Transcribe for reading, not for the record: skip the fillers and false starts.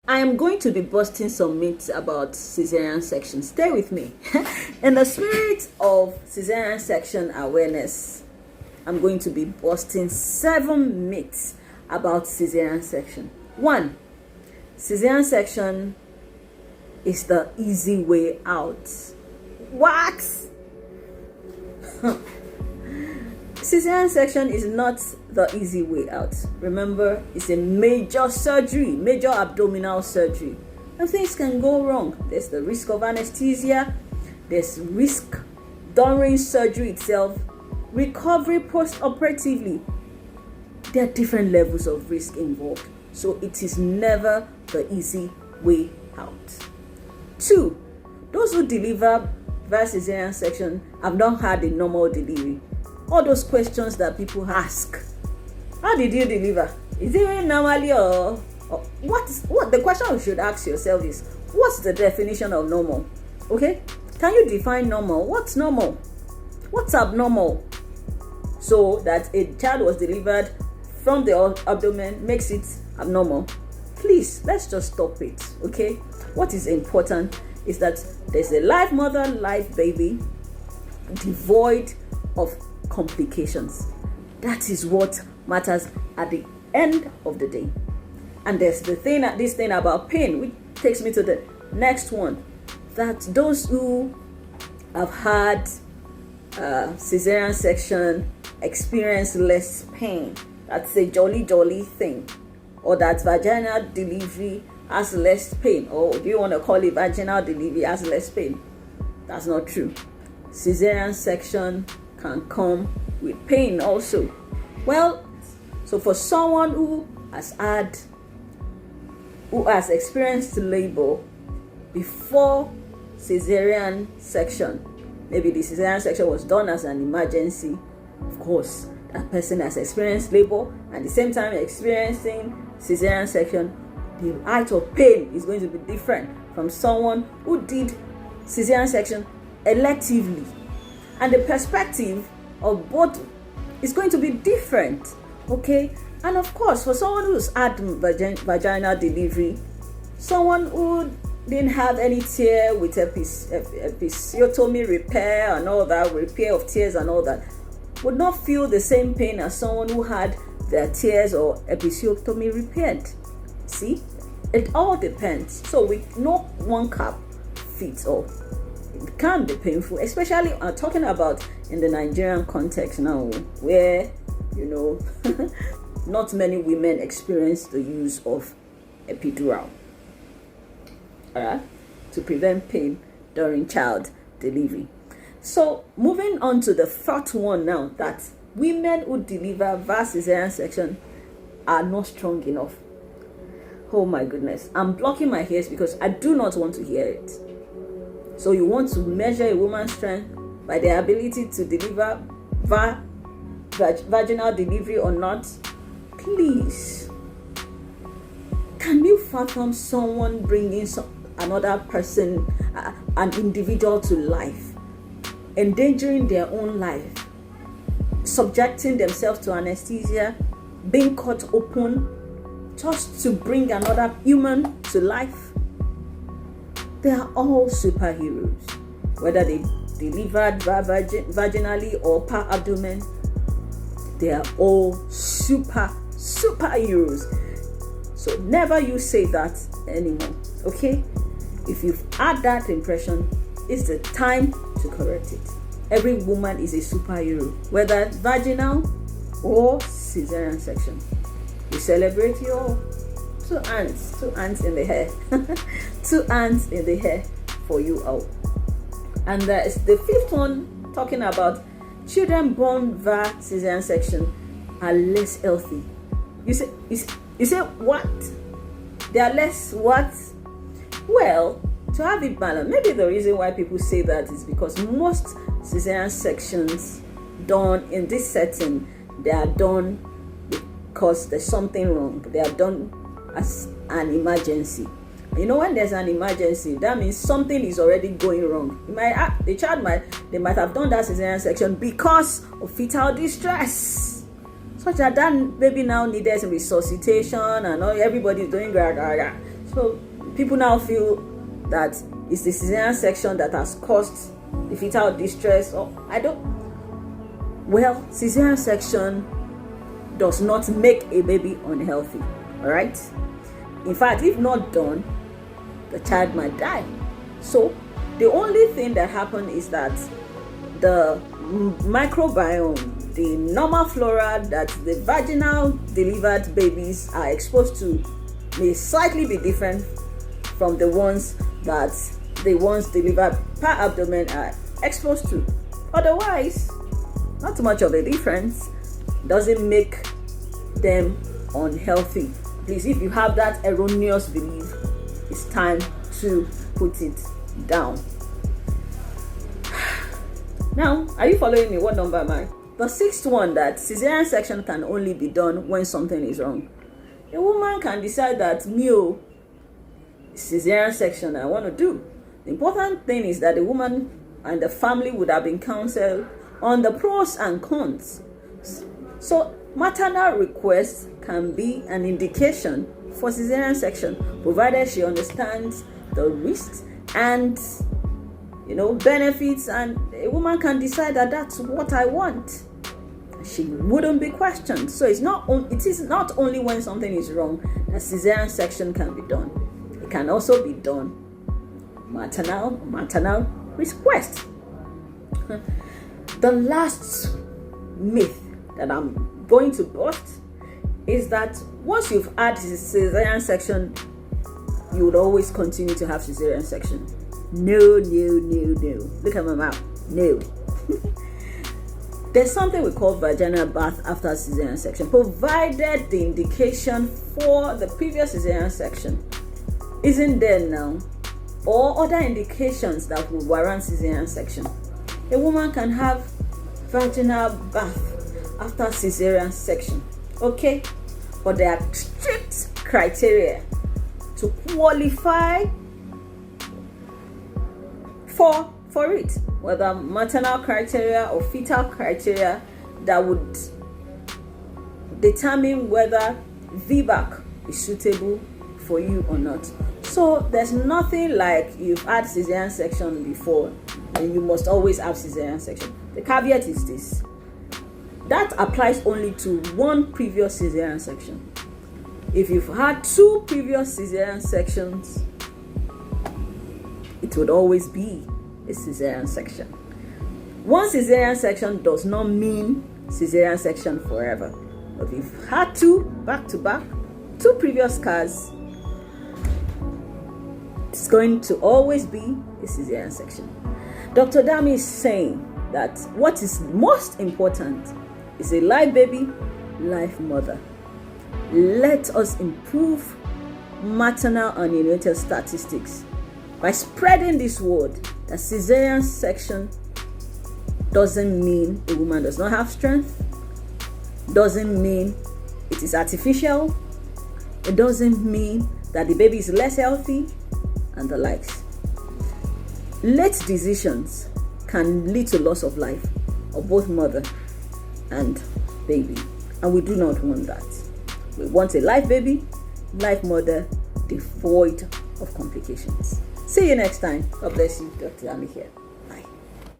I am going to be busting some myths about cesarean section. Stay with me. In the spirit of cesarean section awareness, I'm going to be busting 7 myths about cesarean section. 1. Cesarean section is the easy way out. What? Cesarean section is not the easy way out. Remember, it's a major surgery, major abdominal surgery. And things can go wrong. There's the risk of anesthesia. There's risk during surgery itself. Recovery post-operatively. There are different levels of risk involved. So it is never the easy way out. 2. Those who deliver via cesarean section have not had a normal delivery. All those questions that people ask. How did you deliver? Is it normally or what the question you should ask yourself is, what's the definition of normal? Okay? Can you define normal? What's normal? What's abnormal? So that a child was delivered from the abdomen makes it abnormal. Please, let's just stop it. Okay? What is important is that there's a live mother, live baby, devoid of complications. That is what matters at the end of the day. And there's this thing about pain, which takes me to the next one, that those who have had cesarean section experience less pain. That's a jolly thing. Or that vaginal delivery has less pain, or do you want to call it vaginal delivery has less pain? That's not true. Cesarean section can come with pain also. Well, so for someone who has experienced labor before cesarean section, maybe the cesarean section was done as an emergency, of course, that person has experienced labor and at the same time experiencing cesarean section, the height of pain is going to be different from someone who did cesarean section electively. And the perspective of both is going to be different, okay? And of course, for someone who's had vaginal delivery, someone who didn't have any tear with episiotomy repair and all that, repair of tears and all that, would not feel the same pain as someone who had their tears or episiotomy repaired. See, it all depends. So with no one cap fits all. It can be painful, especially I'm talking about in the Nigerian context now, where not many women experience the use of epidural, to prevent pain during child delivery. So moving on to the 4th one now, that women who deliver via cesarean section are not strong enough. Oh my goodness, I'm blocking my ears because I do not want to hear it. So you want to measure a woman's strength by their ability to deliver via vaginal delivery or not? Please. Can you fathom someone bringing another person, an individual to life, endangering their own life, subjecting themselves to anesthesia, being cut open just to bring another human to life? They are all superheroes, whether they delivered vaginally or per abdomen. They are all superheroes. So never you say that anymore, okay? If you've had that impression, it's the time to correct it. Every woman is a superhero, whether vaginal or cesarean section. We celebrate you all. 2 ants in the hair. 2 ants in the hair for you all. And there's the 5th one, talking about children born via cesarean section are less healthy. You say what? They are less what? Well, to have it balanced, maybe the reason why people say that is because most cesarean sections done in this setting, they are done because there's something wrong. They are done as an emergency. When there's an emergency, that means something is already going wrong. They might have done that cesarean section because of fetal distress, such that baby now needed resuscitation and everybody's doing So people now feel that it's the cesarean section that has caused the fetal distress. Or well, cesarean section does not make a baby unhealthy. All right. In fact, if not done, the child might die. So the only thing that happens is that the microbiome, the normal flora that the vaginal delivered babies are exposed to, may slightly be different from the ones that the ones delivered per abdomen are exposed to. Otherwise, not much of a difference. Doesn't make them unhealthy. Please, if you have that erroneous belief, it's time to put it down. Now, are you following me? What number am I? The sixth one, that cesarean section can only be done when something is wrong. A woman can decide that cesarean section I want to do. The important thing is that the woman and the family would have been counseled on the pros and cons. So maternal request can be an indication for cesarean section, provided she understands the risks and benefits, and a woman can decide that that's what I want. She wouldn't be questioned. So it is not only when something is wrong that cesarean section can be done. It can also be done maternal request. The last myth that I'm going to bust is that once you've had cesarean section, you would always continue to have cesarean section. No. Look at my mouth. No. There's something we call vaginal birth after cesarean section, provided the indication for the previous cesarean section isn't there now, or other indications that will warrant cesarean section. A woman can have vaginal birth after cesarean section, okay? But there are strict criteria to qualify for it, whether maternal criteria or fetal criteria that would determine whether VBAC is suitable for you or not. So there's nothing like you've had cesarean section before and you must always have cesarean section. The caveat is this: that applies only to one previous cesarean section. If you've had 2 previous cesarean sections, it would always be a cesarean section. One cesarean section does not mean cesarean section forever. But if you've had 2 back to back, 2 previous scars, it's going to always be a cesarean section. Dr. Dammiee is saying that what is most important is a live baby, live mother. Let us improve maternal and neonatal statistics by spreading this word that cesarean section doesn't mean a woman does not have strength, doesn't mean it is artificial, it doesn't mean that the baby is less healthy, and the likes. Late decisions can lead to loss of life of both mother and baby, and we do not want that. We want a live baby, live mother, devoid of complications. See you next time. God bless you. Dr. Dammiee here.